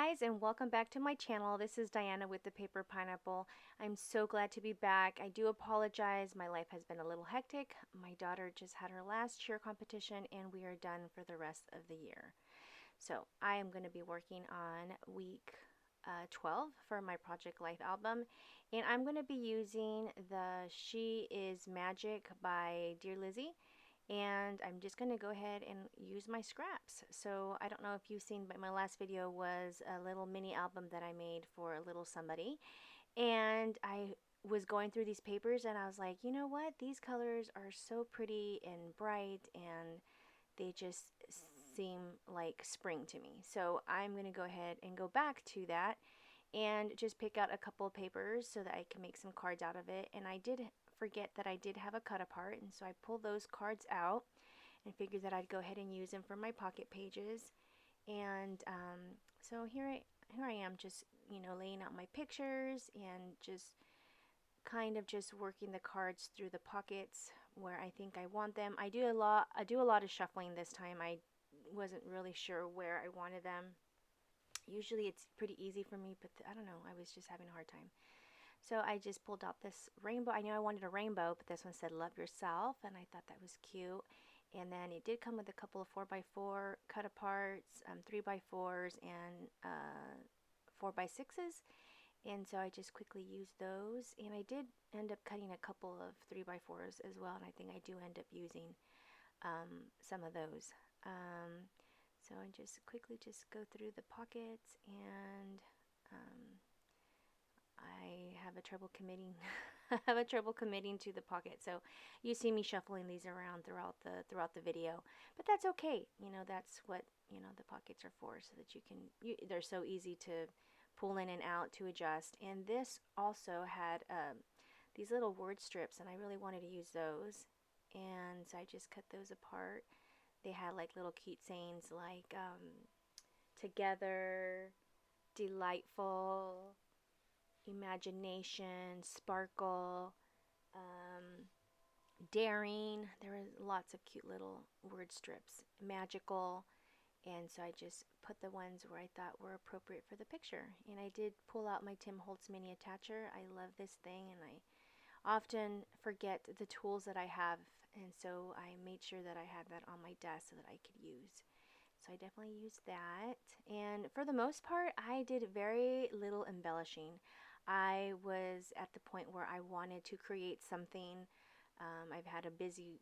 guys, and welcome back to my channel. This is Diana with the Paper Pineapple. I'm so glad to be back. I do apologize. My life has been a little hectic. My daughter just had her last cheer competition and we are done for the rest of the year. So I am going to be working on week 12 for my Project Life album, and I'm going to be using the She Is Magic by Dear Lizzy, and I'm just going to go ahead and use my scraps. So I don't know if you've seen, but my last video was a little mini album that I made for a little somebody, and I was going through these papers and I was like, you know what, these colors are so pretty and bright and they just seem like spring to me. So I'm going to go ahead and go back to that and just pick out a couple of papers so that I can make some cards out of it. And I did forget that I did have a cut apart, and so I pulled those cards out and figured that I'd go ahead and use them for my pocket pages. And so here I am, just laying out my pictures and just kind of just working the cards through the pockets where I think I want them. I do a lot of shuffling this time. I wasn't really sure where I wanted them. Usually it's pretty easy for me, but I don't know, I was just having a hard time. So I just pulled out this rainbow. I knew I wanted a rainbow, but this one said love yourself, and I thought that was cute. And then it did come with a couple of 4x4 cut aparts, 3x4s, and 4x6s. And so I just quickly used those, and I did end up cutting a couple of 3x4s as well, and I think I do end up using some of those. So I just quickly just go through the pockets, and I have a trouble committing I have a trouble committing to the pocket. So you see me shuffling these around throughout the video, but that's okay. That's what the pockets are for, so that they're so easy to pull in and out to adjust. And this also had these little word strips, and I really wanted to use those, and so I just cut those apart. They had like little cute sayings like together, delightful, imagination, sparkle, daring. There were lots of cute little word strips, magical. And so I just put the ones where I thought were appropriate for the picture. And I did pull out my Tim Holtz mini attacher. I love this thing, and I often forget the tools that I have, and so I made sure that I had that on my desk so that I could use. So I definitely used that, and for the most part I did very little embellishing. I was at the point where I wanted to create something. I've had a busy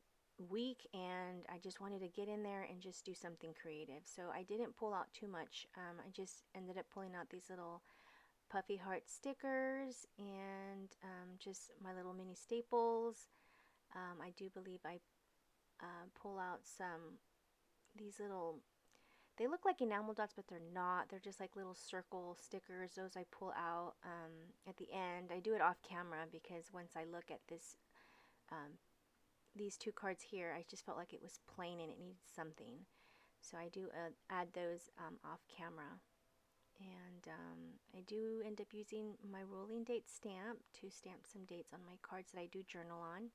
week and I just wanted to get in there and just do something creative, so I didn't pull out too much. I just ended up pulling out these little Puffy heart stickers and just my little mini staples. I do believe I pull out these little, they look like enamel dots, but they're not. They're just like little circle stickers. Those I pull out at the end. I do it off camera because once I look at these two cards here, I just felt like it was plain and it needed something. So I do add those off camera. And I do end up using my rolling date stamp to stamp some dates on my cards that I do journal on.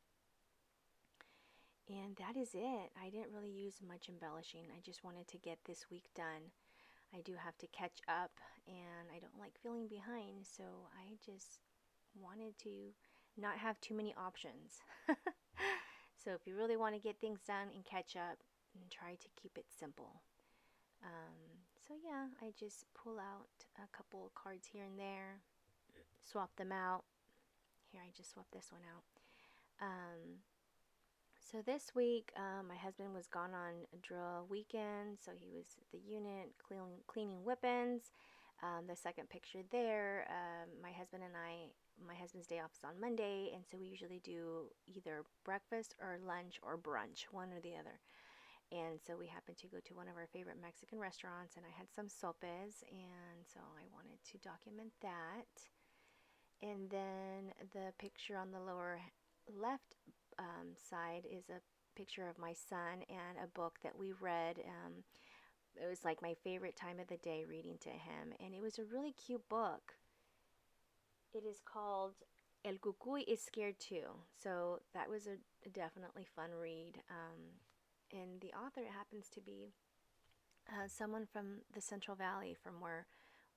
And that is it. I didn't really use much embellishing. I just wanted to get this week done. I do have to catch up, and I don't like feeling behind, so I just wanted to not have too many options. So if you really want to get things done and catch up, and try to keep it simple. So yeah, I just pull out a couple of cards here and there, swap them out. Here, I just swapped this one out. So this week, my husband was gone on a drill weekend, so he was at the unit cleaning weapons. The second picture there, my husband's day off is on Monday, and so we usually do either breakfast or lunch or brunch, one or the other. And so we happened to go to one of our favorite Mexican restaurants, and I had some sopes, and so I wanted to document that. And then the picture on the lower left side is a picture of my son and a book that we read. It was like my favorite time of the day reading to him, and it was a really cute book. It is called El Cucuy is Scared Too. So that was a definitely fun read. And the author happens to be someone from the Central Valley, from where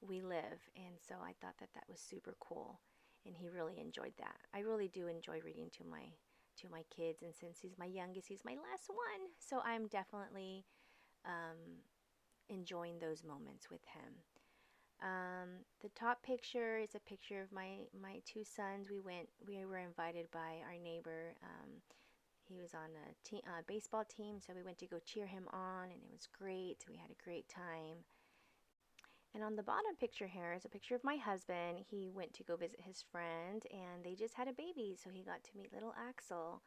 we live. And so I thought that that was super cool, and he really enjoyed that. I really do enjoy reading to my kids, and since he's my youngest, he's my last one. So I'm definitely enjoying those moments with him. The top picture is a picture of my two sons. We were invited by our neighbor. He was on a baseball team, so we went to go cheer him on, and it was great. We had a great time. And on the bottom picture here is a picture of my husband. He went to go visit his friend, and they just had a baby, so he got to meet little Axel.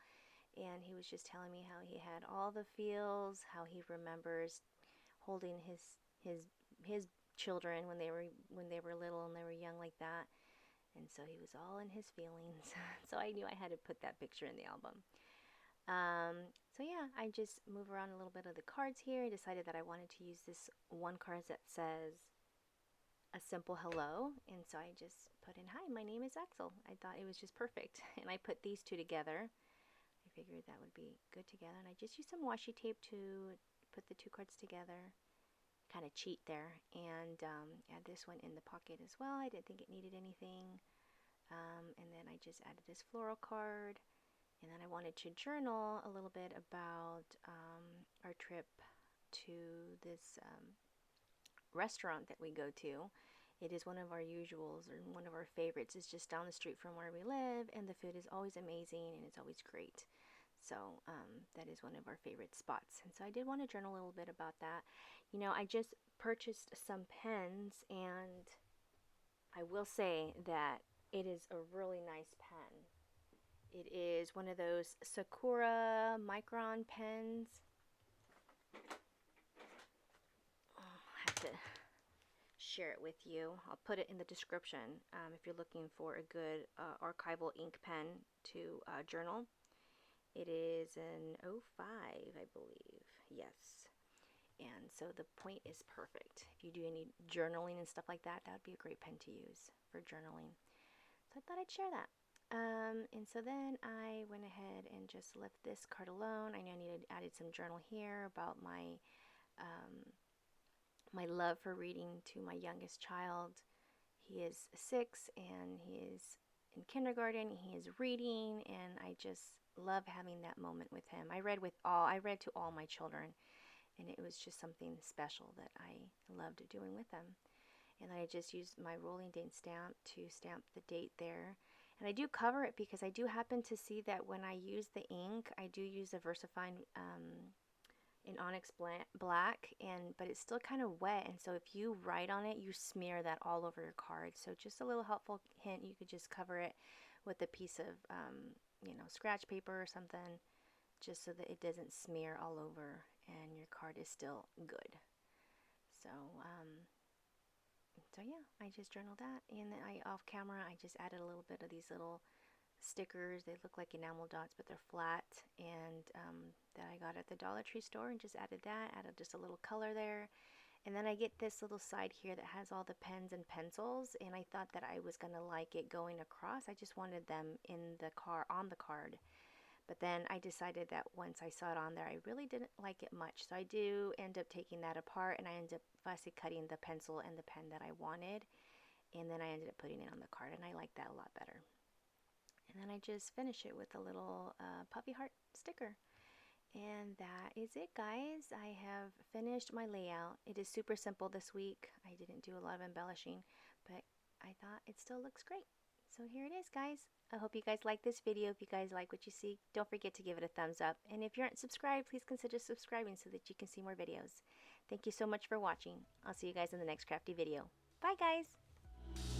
And he was just telling me how he had all the feels, how he remembers holding his children when they were little and they were young like that. And so he was all in his feelings. So I knew I had to put that picture in the album. So yeah, I just move around a little bit of the cards here. I decided that I wanted to use this one card that says a simple hello, and so I just put in, hi, my name is Axel. I thought it was just perfect, and I put these two together. I figured that would be good together, and I just used some washi tape to put the two cards together, kind of cheat there, and add this one in the pocket as well. I didn't think it needed anything, and then I just added this floral card, and then I wanted to journal a little bit about our trip to this restaurant that we go to. It is one of our usuals, or one of our favorites. It's just down the street from where we live, and the food is always amazing and it's always great. So that is one of our favorite spots. And so I did want to journal a little bit about that. You know, I just purchased some pens, and I will say that it is a really nice pen. It is one of those Sakura Micron pens. I'll have to share it with you. I'll put it in the description if you're looking for a good archival ink pen to journal. It is an '05, I believe. Yes. And so the point is perfect. If you do any journaling and stuff like that, that would be a great pen to use for journaling. So I thought I'd share that. And so then I went ahead and just left this card alone. I know I needed added some journal here about my my love for reading to my youngest child. He is 6 and he is in kindergarten. He is reading, and I just love having that moment with him. I read to all my children, and it was just something special that I loved doing with them. And I just used my rolling date stamp to stamp the date there. And I do cover it because I do happen to see that when I use the ink, I do use a VersaFine in Onyx Black, but it's still kind of wet, and so if you write on it, you smear that all over your card. So just a little helpful hint, you could just cover it with a piece of scratch paper or something, just so that it doesn't smear all over and your card is still good. So so yeah, I just journaled that, and then off camera I just added a little bit of these little stickers. They look like enamel dots, but they're flat, and that I got at the Dollar Tree store, and just added just a little color there. And then I get this little side here that has all the pens and pencils, and I thought that I was gonna like it going across. I just wanted them on the card. But then I decided that once I saw it on there, I really didn't like it much. So I do end up taking that apart, and I end up fussy cutting the pencil and the pen that I wanted, and then I ended up putting it on the card, and I like that a lot better. And then I just finish it with a little puppy heart sticker. And that is it, guys. I have finished my layout. It is super simple this week. I didn't do a lot of embellishing, but I thought it still looks great. So here it is, guys. I hope you guys like this video. If you guys like what you see, don't forget to give it a thumbs up. And if you aren't subscribed, please consider subscribing so that you can see more videos. Thank you so much for watching. I'll see you guys in the next crafty video. Bye, guys.